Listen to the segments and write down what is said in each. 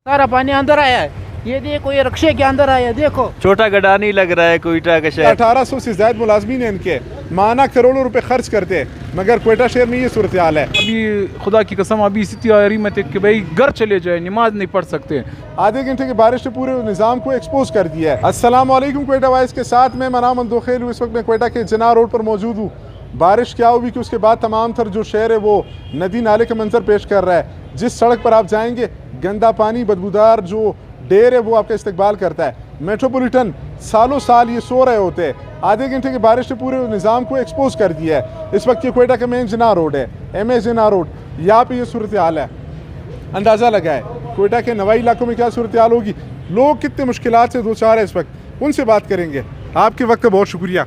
सारा पानी अंदर आया है। ये देखो, ये रक्शे के अंदर आया है, देखो। छोटा गड्ढा नहीं लग रहा है कोयटा का शहर। 1800 से ज्यादा मुलाजमीन हैं इनके, माना करोड़ों रुपए खर्च करते हैं, मगर कोयटा शहर में ये सूरत हाल है। अभी खुदा की कसम अभी इसी तैयारी में थे कि भाई घर चले जाए, नमाज नहीं पढ़ सकते। आधे घंटे की बारिश ने पूरे निज़ाम को एक्सपोज कर दिया है। अस्सलाम वालेकुम, कोयटा वाइस के साथ मैं मनाम मंदोखेल हूँ। इस वक्त मैं कोयटा के जिना रोड पर मौजूद हूँ। बारिश क्या हुई कि उसके बाद तमाम तर जो शहर है वो नदी नाले का मंजर पेश कर रहा है। जिस सड़क पर आप जाएंगे गंदा पानी, बदबूदार जो डेर है वो आपका इस्तकबाल करता है। मेट्रोपॉलिटन सालों साल ये सो रहे होते हैं। आधे घंटे की बारिश ने पूरे निज़ाम को एक्सपोज कर दिया है। इस वक्त ये कोयटा का मेन जिना रोड है, MA जिना रोड, यहाँ पे ये सूरत हाल है। अंदाज़ा लगाए कोयटा के नवाई इलाकों में क्या सूरत हाल होगी, लोग कितने मुश्किलात से दो चार है इस वक्त, उनसे बात करेंगे। आपके वक्त का बहुत शुक्रिया।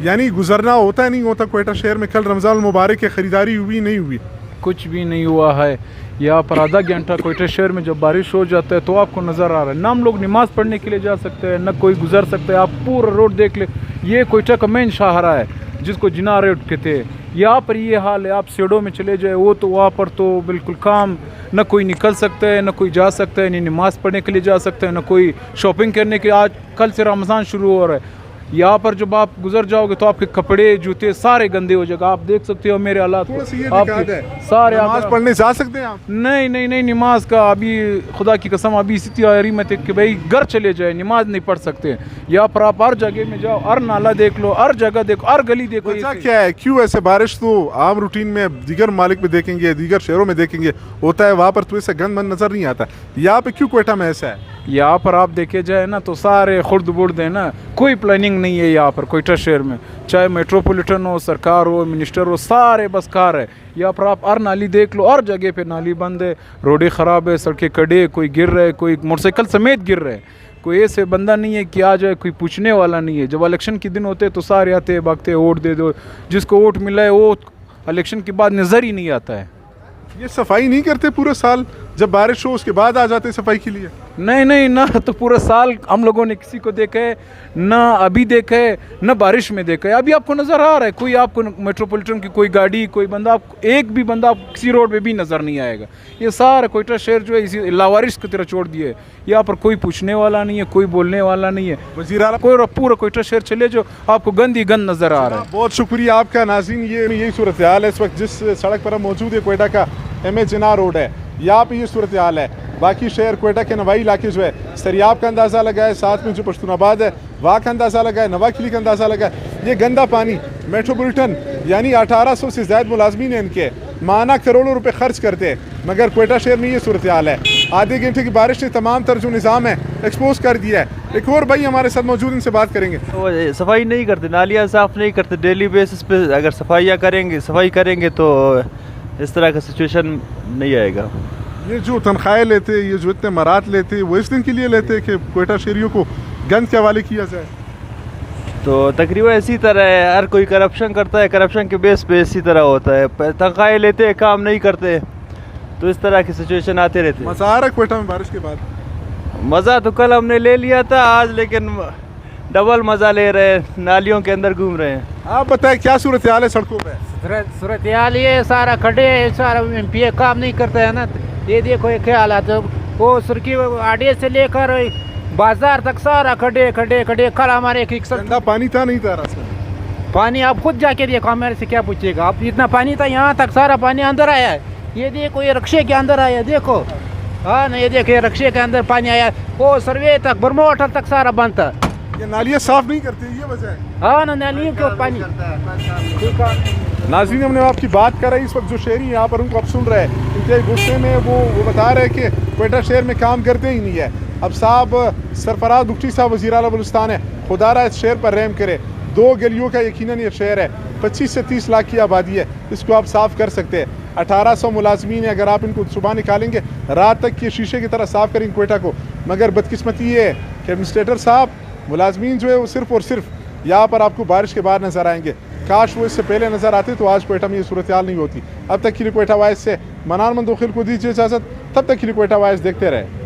यानी गुजरना होता है नहीं होता कोयटा शहर में। कल रमज़ान मुबारक की ख़रीदारी हुई नहीं हुई? कुछ भी नहीं हुआ है। यहाँ पर आधा घंटा कोयटा शहर में जब बारिश हो जाता है तो आपको नज़र आ रहा है, ना हम लोग नमाज़ पढ़ने के लिए जा सकते हैं, ना कोई गुजर सकता है। आप पूरा रोड देख ले, ये कोयटा का मेन शाहरा है जिसको जिना रोड कहते हैं। यहाँ पर ये हाल है। आप सेडो में चले जाए, वो तो वहाँ पर तो बिल्कुल काम, ना कोई निकल सकता है, ना कोई जा सकता है, नहीं नमाज़ पढ़ने के लिए जा सकता है, ना कोई शॉपिंग करने के। आज कल से रमज़ान शुरू हो रहा है। यहाँ पर जब आप गुजर जाओगे तो आपके कपड़े जूते सारे गंदे हो जाएगा। आप देख सकते हो मेरे हालात सारे। नमाज पढ़ने जा सकते हैं आप? नहीं नमाज का अभी खुदा की कसम अभी इसी तैयारी में थे कि भाई घर चले जाए, नमाज नहीं पढ़ सकते। यहाँ पर आप हर जगह में जाओ, हर नाला देख लो, हर जगह देखो, हर गली देखो। क्या है, क्यों ऐसे? बारिश तो आम रूटीन में दीगर मालिक में देखेंगे, दीगर शहरों में देखेंगे होता है, वहाँ पर तो ऐसा गंद मन नजर नहीं आता। यहाँ पे क्यों कोयटा में ऐसा है? यहाँ पर आप देखे जाए ना तो सारे खुर्द बुर्द है ना, कोई प्लानिंग नहीं है यहाँ पर कोयटा शहर में। चाहे मेट्रोपॉलिटन हो, सरकार हो, मिनिस्टर हो, सारे बस कार है। यहाँ पर आप हर नाली देख लो, हर जगह पे नाली बंद है, रोडें ख़राब है, सड़कें कड़े, कोई गिर रहे, कोई मोटरसाइकिल समेत गिर रहे। कोई ऐसे बंदा नहीं है कि आ जाए, कोई पूछने वाला नहीं है। जब इलेक्शन के दिन होते तो सारे आते हैं, भागते, वोट दे दो। जिसको वोट मिला है वो इलेक्शन के बाद नज़र ही नहीं आता है। ये सफाई नहीं करते पूरे साल? जब बारिश हो उसके बाद आ जाते सफाई के लिए? नहीं ना, तो पूरा साल हम लोगों ने किसी को देखा है ना, अभी देखा है ना बारिश में देखा है। अभी आपको नज़र आ रहा है, कोई आपको मेट्रोपॉलिटन की कोई गाड़ी, कोई बंदा, एक भी बंदा आपको किसी रोड पे भी नज़र नहीं आएगा। ये सारा कोयटा शहर जो है इसी लावारिश की तरह छोड़ दिए। यहाँ पर कोई पूछने वाला नहीं है, कोई बोलने वाला नहीं है। वज़ीर आला कोई पूरा कोयटा शहर चले जो आपको गंद ही गंद नज़र आ रहा है। बहुत शुक्रिया आपका। नाज़रीन, यही सूरत हाल है इस वक्त जिस सड़क पर हम मौजूद है, कोयटा का MA जिना रोड है। यहाँ पे ये सूरत हाल है। बाकी शहर कोयटा के नवाई इलाके जो है, सरियाब का अंदाज़ा लगाए, साथ में जो पश्तूनाबाद है वहाँ का अंदाज़ा लगाए, नवा किली का अंदाज़ा लगाए। ये गंदा पानी मेट्रोपॉलिटन यानी 1800 से ज्यादा मुलाजमीन हैं इनके, माना करोड़ों रुपए खर्च करते हैं, मगर कोयटा शहर में ये सूरत हाल है। आधे घंटे की बारिश ने तमाम तर जो निज़ाम है एक्सपोज कर दिया है। एक और भाई हमारे साथ मौजूद, इनसे बात करेंगे। तो सफाई नहीं करते, नालियाँ साफ़ नहीं करते डेली बेसिस पे। अगर सफाई करेंगे तो इस तरह का सिचुएशन नहीं आएगा। ये जो तनख्वाहें लेते, ये जो इतने मरात लेते, वो इस दिन के लिए लेते कि कोयटा शहरियों को गंद के हवाले किया जाए? तो तकरीबन इसी तरह है, हर कोई करप्शन करता है, करप्शन के बेस पे इसी तरह होता है। तनख्वाहें लेते हैं, काम नहीं करते, तो इस तरह की सिचुएशन आते रहते हैं। मज़ा आ रहा है कोयटा में बारिश के बाद? मज़ा तो कल हमने ले लिया था, आज लेकिन डबल मज़ा ले रहे हैं, नालियों के अंदर घूम रहे हैं। आप बताएं क्या सूरत हाल है सड़कों पे? सूरत हाल ये सारा खड़े है, सारा MP काम नहीं करता है ना। ये देखो ये क्या हालात है। वो सुर्खी आड़े से लेकर बाजार तक सारा खड़े। कल हमारे गंदा पानी था नहीं था रास्ते में? पानी आप खुद जाके देखो, हमारे से क्या पूछेगा आप। इतना पानी था, यहाँ तक सारा पानी अंदर आया है। ये देखो, ये रक्शे के अंदर आया है, देखो। हाँ ना, ये देखो, ये रक्शे के अंदर पानी आया। वो सर्वे तक, बर्मा होटल तक सारा बंद था। ये नालियाँ साफ नहीं करते, ये वजह है? हाँ ना, नालियों को पानी। नाज़रीन, हमने आपकी बात कर रही, इस वक्त जो शहरी यहाँ पर उनको अब सुन रहे हैं, उनके गुस्से में वो बता रहे हैं कि कोयटा शहर में काम करते ही नहीं है। अब साहब सरफराज बुख्शी साहब वज़ीर आला बलूचिस्तान है, खुदारा इस शहर पर रहम करे। 2 गलियों का यकीनन ये शहर है, 25 से 30 लाख की आबादी है, इसको आप साफ़ कर सकते हैं। 1800 मुलाजमीन है, अगर आप इनको सुबह निकालेंगे रात तक के शीशे की तरह साफ़ करेंगे कोयटा को। मगर बदकिस्मती ये है कि एडमिनिस्ट्रेटर साहब, मुलाजमीन जो है वो सिर्फ़ और सिर्फ यहाँ पर आपको बारिश के बाद नज़र आएंगे। काश वो इससे पहले नज़र आते तो आज कोयटा में ये सूरत हाल नहीं होती। अब तक के लिए कोयटा वाइस से मनान मंदोखिल को दीजिए इजाज़त। तब तक के लिए कोयटा वाइस देखते रहे।